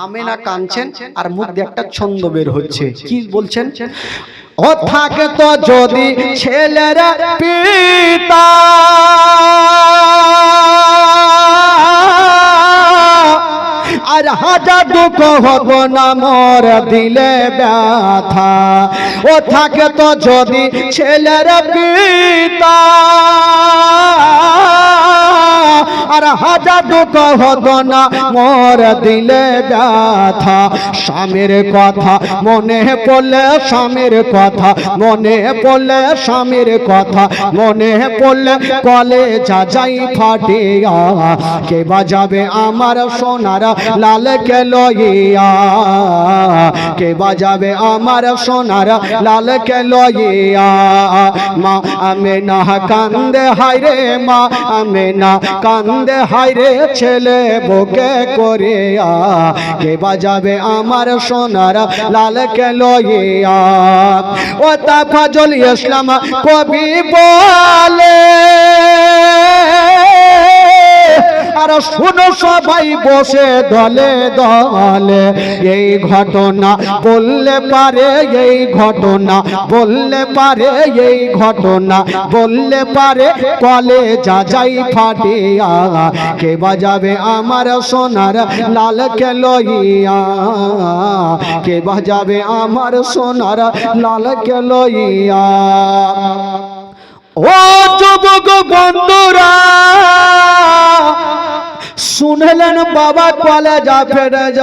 আমেনা কাঁদছেন আর মুখ দিয়ে একটা ছন্দ বের হচ্ছে, কি বলছেন? ও থাকে তো যদি ছেলেরা পিতা আর হাজার দুঃখ হবো না মোর দিলে ব্যথা। ও থাকে তো যদি ছেলেরা পিতা আর হাজার দুঃখ হতো না মোর দিলে ব্যথা। স্বামীর কথা মনে পড়লে, স্বামীর কথা মনে পড়লে, স্বামীর কথা মনে পড়লে কলেজা যাই ফাটিয়া। কে বাজাবে আমার সোনার লালকে লইয়া, কে বাজাবে আমার সোনার লালকে লইয়া। মা আমেনা কান্দে হায়রে, মা আমেনা কান্দে হায়রে ছেলে বুকে করিয়া। কে বাজাবে আমার সোনার লালকে লইয়া। ও তা ফজল ইসলাম কবি বলে আর শুনো সবাই বসে দলে দলে। এই ঘটনা বললে পারে, এই ঘটনা বললে পারে, এই ঘটনা বললে পারে কলেজা যাই ফাটিয়া। কে বাজাবে আমার সোনার লালকে লইয়া, কে বাজাবে আমার সোনার লালকে লইয়া। ও যুবক বন্ধুরা শুনলেন বাবা কলেজা ফেরে